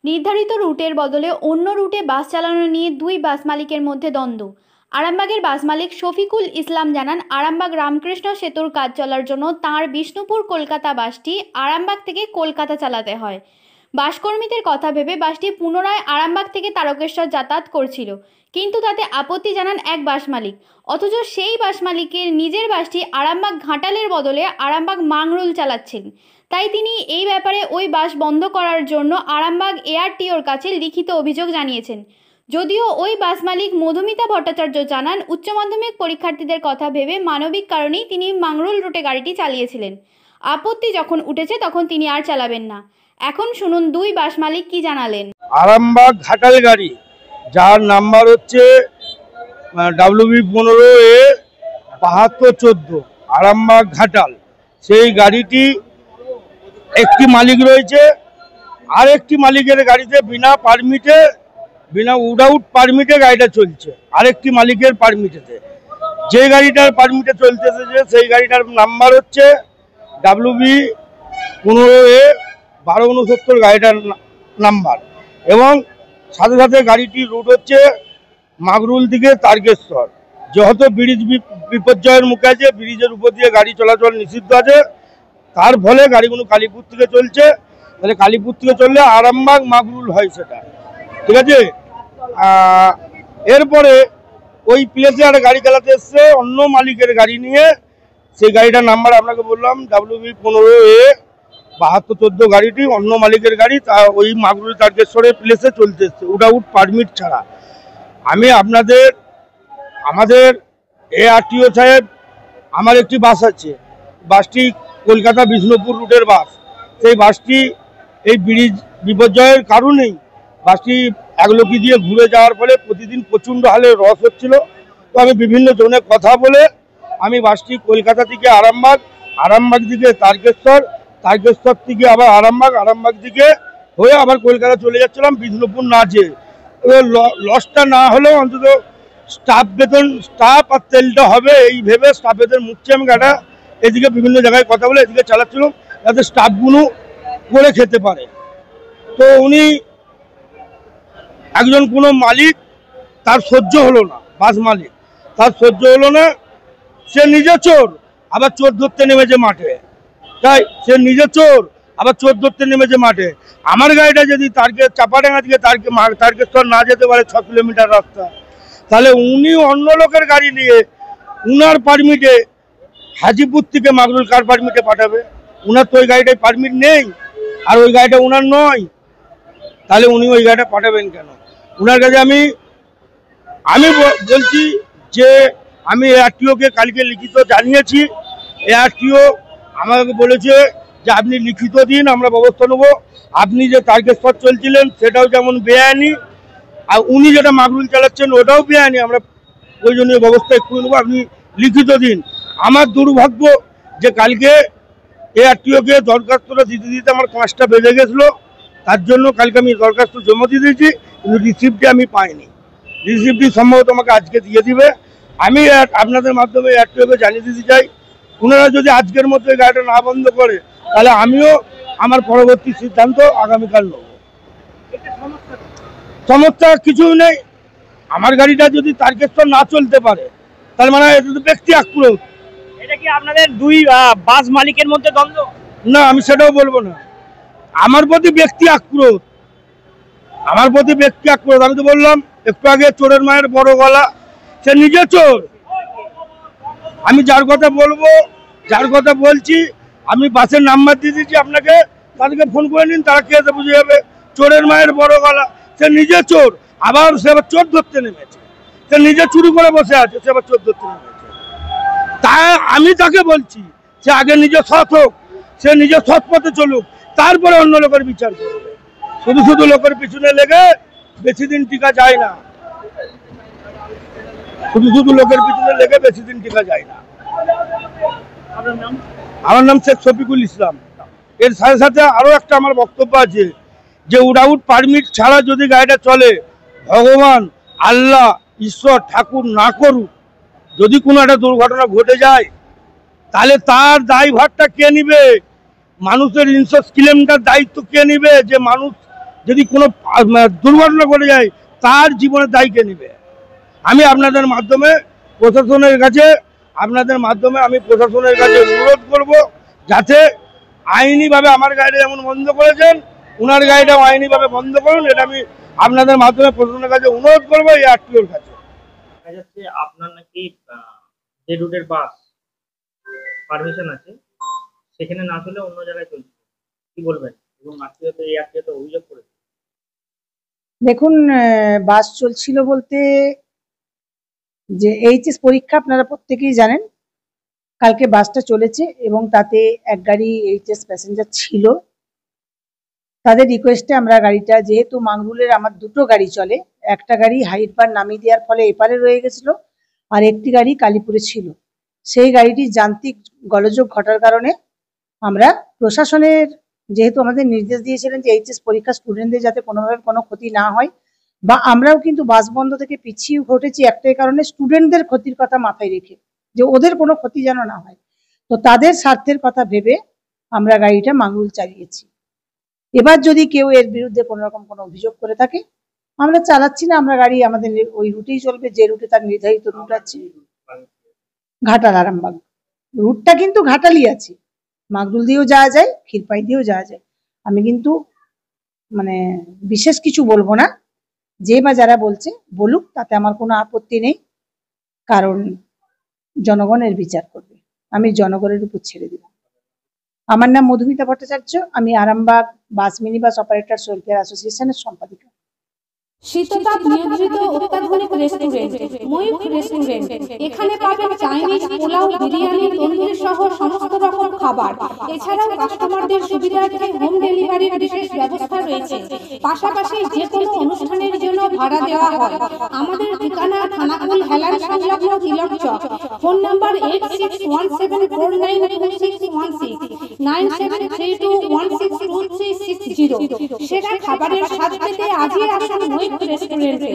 নির্ধারিত রুটের বদলে অন্য রুটে বাস চালানো নিয়ে দুই বাস মালিকের মধ্যে দ্বন্দ্ব। আরামবাগের বাস মালিক শফিকুল ইসলাম জানান, আরামবাগ রামকৃষ্ণ সেতুর কাজ চলার জন্য তাঁর বিষ্ণুপুর কলকাতা বাসটি আরামবাগ থেকে কলকাতা চালাতে হয়। বাসকর্মীদের কথা ভেবে বাসটি পুনরায় আরামবাগ থেকে তারকেশ্বর যাতায়াত করছিল, কিন্তু তাতে আপত্তি জানান এক বাস মালিক। অথচ সেই বাস মালিকের নিজের বাসটি আরামবাগ ঘাটালের বদলে আরামবাগ মাংরুল চালাচ্ছেন। তাই তিনি এই ব্যাপারে ওই বাস বন্ধ করার জন্য আরামবাগ এআরটিওর কাছে লিখিত অভিযোগ জানিয়েছেন। যদিও ওই বাস মালিক মধুমিতা ভট্টাচার্য জানান, উচ্চ মাধ্যমিক পরীক্ষার্থীদের কথা ভেবে মানবিক কারণেই তিনি মাংরুল রুটে গাড়িটি চালিয়েছিলেন। আপত্তি যখন উঠেছে তখন তিনি আর চালাবেন না। এখন শুনুন দুই বাস মালিক কি জানালেন। আরামবাগ ঘাটাল গাড়ি, যার নাম্বার হচ্ছে WB15A7214 আরামবাগ ঘাটাল, সেই গাড়িটি একটি মালিক রয়েছে, আর একটি মালিকের গাড়িতে বিনা পারমিটে, বিনা উইদাউট পারমিটে গাড়িটা চলছে। আরেকটি মালিকের পারমিটেতে, যে গাড়িটার পারমিটে চলতেছে সেই গাড়িটার নাম্বার হচ্ছে WB15A1269 গাড়িটার নাম্বার, এবং সাথে সাথে গাড়িটির রুট হচ্ছে মাগরুল থেকে তারকেশ্বর। যেহেতু ব্রিজ বিপর্যয়ের মুখে আছে, ব্রিজের উপর দিয়ে গাড়ি চলাচল নিষিদ্ধ আছে, তার ফলে গাড়িগুলো কালীপুর থেকে চলছে। তাহলে কালীপুর থেকে চললে আরামবাগ মাগরুল হয়, সেটা ঠিক আছে। এরপরে ওই প্লেসে একটা গাড়ি চালাতে এসছে অন্য মালিকের গাড়ি নিয়ে, সেই গাড়িটার নাম্বার আপনাকে বললাম WB15A7214 গাড়িটি অন্য মালিকের গাড়ি, তা ওই মাগরুল তারকেশ্বরের প্লেসে চলতে এসছে উইদাউট পারমিট ছাড়া। আমি আমাদের এআরটিও সাহেব, আমার একটি বাস আছে, বাসটি কলকাতা বিষ্ণুপুর রুটের বাস। সেই বাসটি এই ব্রিজ বিপর্যয়ের কারণেই বাসটি একলোকি দিয়ে ঘুরে যাওয়ার ফলে প্রতিদিন প্রচণ্ড হালে রস হচ্ছিল। তো আমি বিভিন্ন জনের কথা বলে আমি বাসটি কলকাতা থেকে আরামবাগ থেকে তারকেশ্বর, তারকেশ্বর থেকে আবার আরামবাগ থেকে হয়ে আবার কলকাতা চলে যাচ্ছিলাম বিষ্ণুপুর না যেয়ে। লসটা না হলেও অন্তত স্টাফ আর তেলটা হবে এই ভেবে স্টাফেদের মুখছে আমি গাড়া এদিকে বিভিন্ন জায়গায় কথা বলে এদিকে চালাচ্ছিলাম, যাতে স্টাফগুলো করে খেতে পারে। তো উনি একজন কোনো মালিক, তার সহ্য হলো না, বাস মালিক তার সহ্য হলো না, সে নিজে চোর আবার চোর ধরতে নেমেছে মাঠে। তাই সে নিজে চোর আবার চোর ধরতে নেমেছে মাঠে। আমার গাড়িটা যদি চাপাডাঙ্গা থেকে তারকেশ্বর না যেতে পারে 6 কিলোমিটার রাস্তা, তাহলে উনি অন্য লোকের গাড়ি নিয়ে উনার পারমিটে হাজিপুর থেকে মাগরুল কার পারমিটে পাঠাবে? উনার তো ওই গাড়িটায় পারমিট নেই, আর ওই গাড়িটা উনার নয়, তাহলে উনি ওই গাড়িটা পাঠাবেন কেন? উনার কাছে আমি বলছি যে আমি এআরটিওকে কালকে লিখিত জানিয়েছি। এআরটিও আমাকে বলেছে যে আপনি লিখিত দিন, আমরা ব্যবস্থা নেব। আপনি যে তারকেশ্বর চলছিলেন সেটাও যেমন বেআইনি, আর উনি যেটা মাগরুল চালাচ্ছেন ওটাও বেআইনি, আমরা প্রয়োজনীয় ব্যবস্থা একটু নেবো, আপনি লিখিত দিন। আমার দুর্ভাগ্য যে কালকে এআরটিওকে দরখাস্তটা দিতে দিতে আমার 5টা বেজে গেছিলো, তার জন্য কালকে আমি দরখাস্ত জমা দিয়ে দিয়েছি, কিন্তু রিসিপ্টটি আমি পাইনি। রিসিপ্টটি সম্ভবত আমাকে আজকে দিয়ে দিবে। আমি আপনাদের মাধ্যমে এআরটিওকে জানিয়ে দিতে চাই, ওনারা যদি আজকের মধ্যে গাড়িটা না বন্ধ করে, তাহলে আমিও আমার পরবর্তী সিদ্ধান্ত আগামীকাল নেব। সমস্যা কিছুই নেই, আমার গাড়িটা যদি তারকেশ্বর না চলতে পারে তার মানে এটা তো ব্যক্তি আক্রোশ। এটা কি আপনাদের দুই বাস মালিকের মধ্যে দ্বন্দ্ব? না, আমি সেটাও বলবো না। আমার প্রতি ব্যক্তি আক্রোশ, আমি তো বললাম একটু আগে চোরের মায়ের বড় গলা, সে নিজে চোর। আমি যার কথা বলছি, আমি বাসের নাম্বার দিয়ে দিচ্ছি আপনাকে, তাদেরকে ফোন করে নিন, তারা কে বুঝে যাবে। চোরের মায়ের বড় গলা, সে নিজে চোর, আবার সে আবার চোর ধরতে নেমেছে। সে নিজে চুরি করে বসে আছে, সে আবার চোর ধরতে নেমেছে। তাই আমি তাকে বলছি সে আগে নিজে সৎ হোক, সে নিজে সৎ পথে চলুক, তারপরে অন্য লোকের বিচার করবে। শুধু লোকের পিছনে লেগে বেশি দিন টিকা যায় না, শুধু লোকের পিছনে লেগে বেশি দিন টিকা যায় না। আমার নাম শেখ শফিকুল ইসলাম। এর সাথে সাথে আরও একটা আমার বক্তব্য আছে, যে উইদাউট পারমিট ছাড়া যদি গাড়িটা চলে, ভগবান, আল্লাহ, ঈশ্বর, ঠাকুর না করুক, যদি কোনো একটা দুর্ঘটনা ঘটে যায়, তাহলে তার দায়ভারটা কে নিবে? মানুষের ইন্স্যুরেন্স ক্লেমটার দায়িত্ব কে নিবে? যে মানুষ যদি কোনো দুর্ঘটনা ঘটে যায় তার জীবনের দায় কে নেবে? আমি আপনাদের মাধ্যমে প্রশাসনের কাছে অনুরোধ করব, যাতে আইনিভাবে আমার গাড়িটা যেমন বন্ধ করেছেন ওনার গাড়িটাও আইনিভাবে বন্ধ করুন। এটা আমি আপনাদের মাধ্যমে প্রশাসনের কাছে অনুরোধ করবো, এই আরটিওর কাছে। দেখা যাচ্ছে আপনার নাকি যে রুটের বাস পারমিশন আছে সেখানে না চলে অন্য জায়গায় চলছে, কি বলবেন? এবং এই আত্মীয়তা অভিযোগ করেছে। দেখুন, বাস চলছিল বলতে যে এইচএস পরীক্ষা আপনারা প্রত্যেকেই জানেন, কালকে বাসটা চলেছে এবং তাতে এক গাড়ি এইচএস প্যাসেঞ্জার ছিল। তাদের রিকোয়েস্টে আমরা গাড়িটা, যেহেতু মাংরুলের আমার দুটো গাড়ি চলে, একটা গাড়ি হাইটবার নামিয়ে দেওয়ার ফলে এপারে রয়ে গেছিল আর একটি গাড়ি কালীপুরে ছিল, সেই গাড়িটি যান্ত্রিক গোলযোগ ঘটার কারণে আমরা প্রশাসনের, যেহেতু আমাদের নির্দেশ দিয়েছিলেন যে এইচএস পরীক্ষা স্টুডেন্টদের যাতে কোনোভাবে কোনো ক্ষতি না হয়, বা আমরাও কিন্তু বাস বন্ধ থেকে পিছিয়ে ঘটেছি একটাই কারণে, স্টুডেন্টদের ক্ষতির কথা মাথায় রেখে, যে ওদের কোনো ক্ষতি যেন না হয়। তো তাদের স্বার্থের কথা ভেবে আমরা গাড়িটা মাংরুল চালিয়েছি। এবার যদি কেউ এর বিরুদ্ধে কোনো রকম কোনো অভিযোগ করে থাকে, আমরা চালাচ্ছি না, আমরা গাড়ি আমাদের ওই রুটেই চলবে, যে রুটে তার নির্ধারিত রুট আছে। ঘাটাল আরামবাগ রুটটা কিন্তু ঘাটালই আছে, মাগরুল দিয়েও যাওয়া যায়, ক্ষীরপাই দিয়েও যাওয়া যায়। আমি কিন্তু মানে বিশেষ কিছু বলবো না, যে বা যারা বলছে বলুক, তাতে আমার কোনো আপত্তি নেই, কারণ জনগণের বিচার করবে, আমি জনগণের উপর ছেড়ে দিব। আমার নাম মধুমিতা ভট্টাচার্য, আমি আরামবাগ বাস মিনি বাস অপারেটর ওয়েলফেয়ার অ্যাসোসিয়েশনের সম্পাদিকা। শীততাপ নিয়ন্ত্রিত অত্যাধুনিক রেস্টুরেন্ট ময়ূখ রেস্টুরেন্ট। এখানে পাবেন চাইনিজ, পোলাও, বিরিয়ানি, তন্দুরি সহ সমস্ত রকম খাবার। এছাড়াও কাস্টমারদের সুবিধার্থে হোম ডেলিভারির বিশেষ ব্যবস্থা রয়েছে। পাশাপাশি যে কোনো অনুষ্ঠানের জন্য ভাড়া দেওয়া হয়। আমাদের ঠিকানা থানাকুল হেলান সংলগ্ন তিলক চক। Phone number 8617492616 9732162360। সেরা খাবারের স্বাদ পেতে আজই আসুন ময়ূখ রেস্টুরেন্টে।